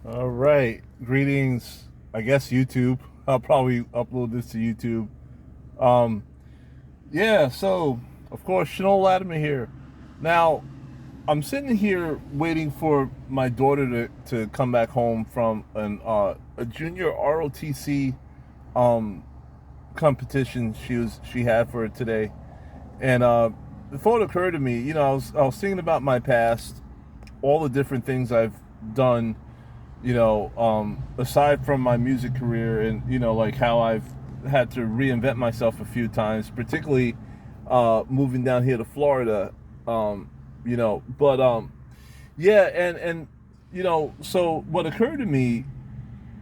All right. Greetings. I guess YouTube. I'll probably upload this to YouTube. Um, yeah, so of course, Chanel Latimer here. Now, I'm sitting here waiting for my daughter to come back home from a junior ROTC um, competition she had for it today. And the thought occurred to me, I was thinking about my past, all the different things I've done, aside from my music career, and like how I've had to reinvent myself a few times, particularly moving down here to Florida. But yeah, and so what occurred to me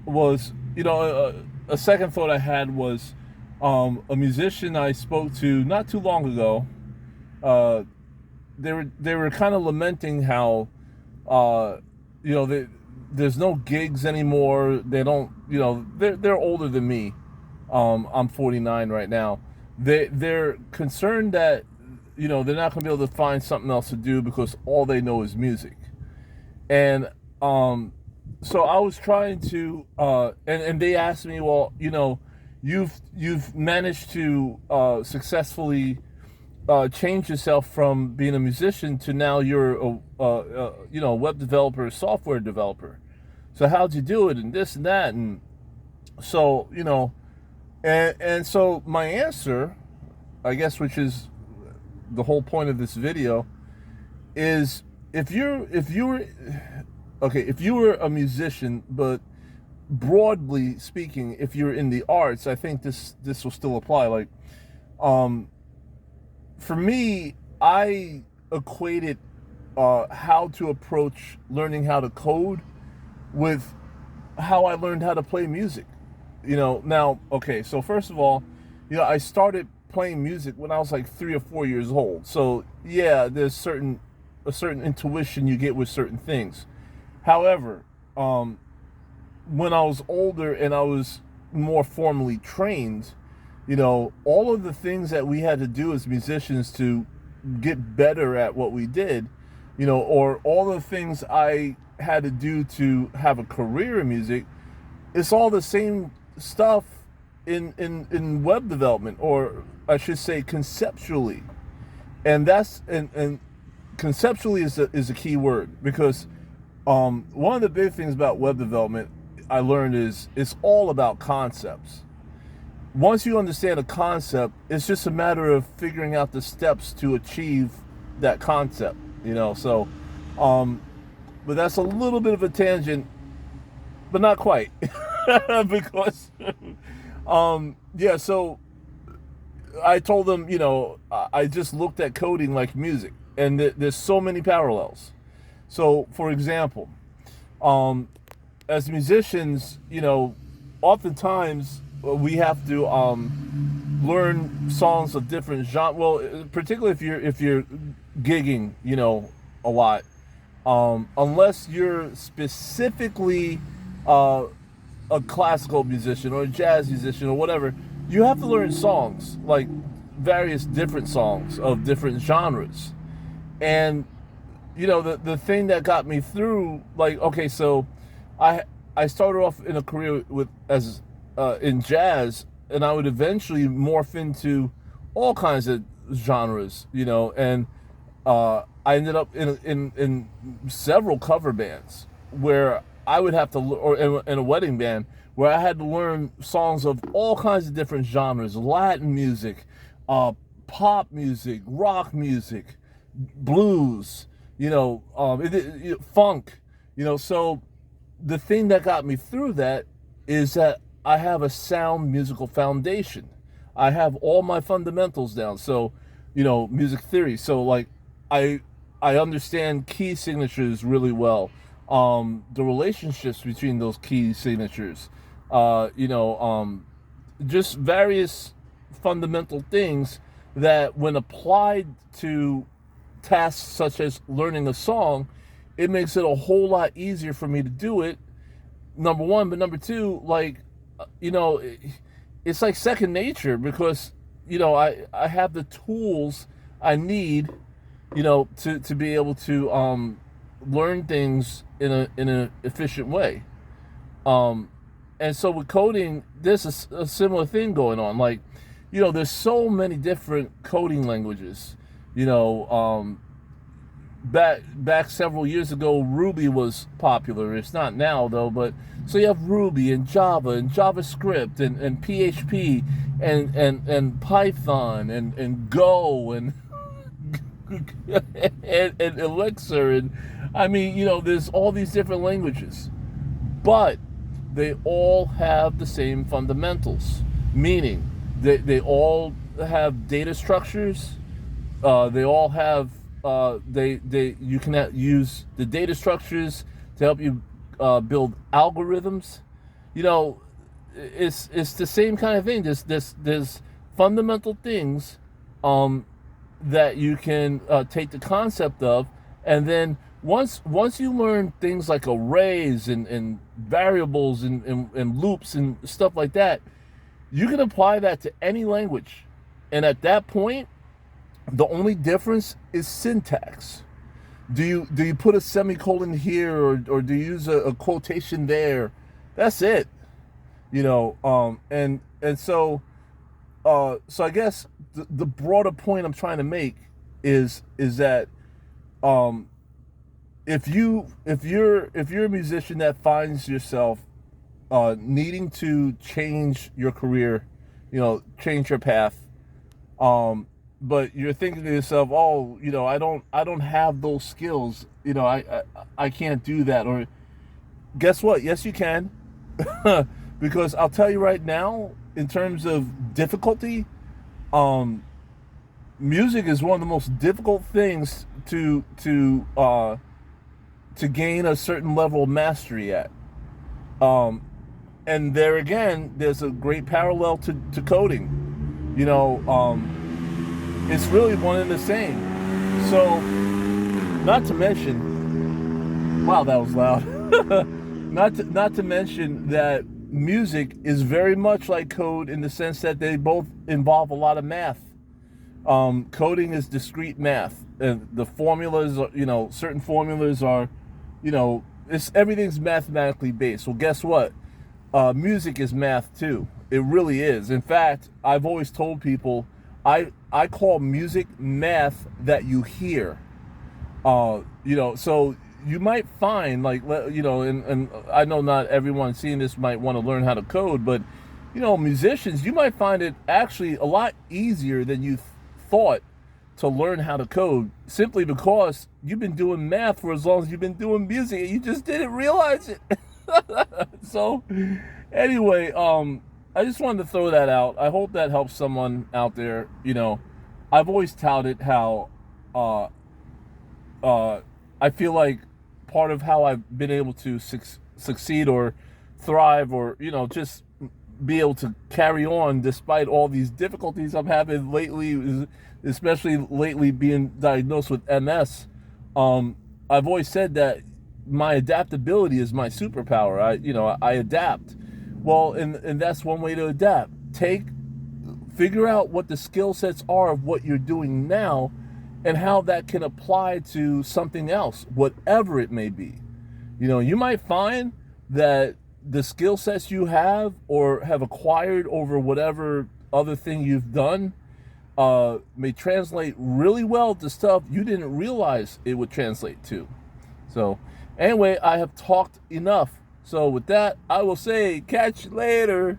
was, a second thought I had was a musician I spoke to not too long ago. Uh, they were kind of lamenting how uh, you know they, there's no gigs anymore. They don't, they're older than me. I'm 49 right now. They're concerned that they're not going to be able to find something else to do because all they know is music. And so I was trying to and they asked me, well, you've managed to successfully change yourself from being a musician to now you're a web developer, software developer. So how'd you do it, and this and that, and so and so my answer, I guess, which is the whole point of this video, is if you were a musician, but broadly speaking, if you're in the arts, I think this will still apply. Like, um, for me, I equated how to approach learning how to code with how I learned how to play music. Now, okay, so first of all, I started playing music when I was like 3 or 4 years old. So yeah, there's a certain intuition you get with certain things. However, when I was older and I was more formally trained, all of the things that we had to do as musicians to get better at what we did, or all the things I had to do to have a career in music, it's all the same stuff in web development, or I should say conceptually. And conceptually is a key word, because one of the big things about web development I learned is it's all about concepts. Once you understand a concept, it's just a matter of figuring out the steps to achieve that concept. So, um, but that's a little bit of a tangent, but not quite, because, yeah. So I told them, I just looked at coding like music, and there's so many parallels. So, for example, um, as musicians, oftentimes we have to learn songs of different genres. Well, particularly if you're gigging, a lot. Unless you're specifically uh, a classical musician or a jazz musician or whatever, you have to learn songs, like various different songs of different genres. And the thing that got me through, like, okay, so I I started off in a career with as in jazz, and I would eventually morph into all kinds of genres, and I ended up in several cover bands where I would have to, or in a wedding band where I had to learn songs of all kinds of different genres: Latin music, pop music, rock music, blues, funk, So the thing that got me through that is that I have a sound musical foundation. I have all my fundamentals down. So, music theory. So, like, I I understand key signatures really well. The relationships between those key signatures. Just various fundamental things that, when applied to tasks such as learning a song, it makes it a whole lot easier for me to do it. Number one, but number two, like, you know, it's like second nature, because I have the tools I need, to be able to learn things in a efficient way. Um, and so with coding, there's a similar thing going on. Like, there's so many different coding languages. You know, back several years ago, Ruby was popular. It's not now though, but so you have Ruby and Java and JavaScript and PHP and Python and Go and and Elixir, and I mean, there's all these different languages, but they all have the same fundamentals, meaning they all have data structures. They all have they you can use the data structures to help you build algorithms. You know, it's the same kind of thing. There's fundamental things that you can take the concept of, and then once you learn things like arrays and variables and loops and stuff like that, you can apply that to any language. And at that point, the only difference is syntax. Do you put a semicolon here, or do you use a quotation there? That's it. And so I guess the broader point I'm trying to make is that if you're a musician that finds yourself needing to change your career, change your path, but you're thinking to yourself, oh, I don't have those skills, I can't do that. Or guess what? Yes, you can. Because I'll tell you right now, in terms of difficulty, music is one of the most difficult things to gain a certain level of mastery at. And there again, there's a great parallel to coding. It's really one and the same. So, not to mention, wow, that was loud. Not to mention that music is very much like code in the sense that they both involve a lot of math. Coding is discrete math, and the formulas, certain formulas are, everything's mathematically based. Well, guess what? Music is math too. It really is. In fact, I've always told people, I call music math that you hear. So you might find, like, and I know not everyone seeing this might want to learn how to code, but musicians, you might find it actually a lot easier than you thought to learn how to code, simply because you've been doing math for as long as you've been doing music and you just didn't realize it. So anyway, I just wanted to throw that out. I hope that helps someone out there. I've always touted how I feel like part of how I've been able to succeed or thrive, or just be able to carry on despite all these difficulties I'm having lately, especially lately being diagnosed with MS. I've always said that my adaptability is my superpower. I adapt. Well, and that's one way to adapt. Figure out what the skill sets are of what you're doing now, and how that can apply to something else, whatever it may be. You might find that the skill sets you have or have acquired over whatever other thing you've done may translate really well to stuff you didn't realize it would translate to. So anyway, I have talked enough. So with that, I will say, catch you later.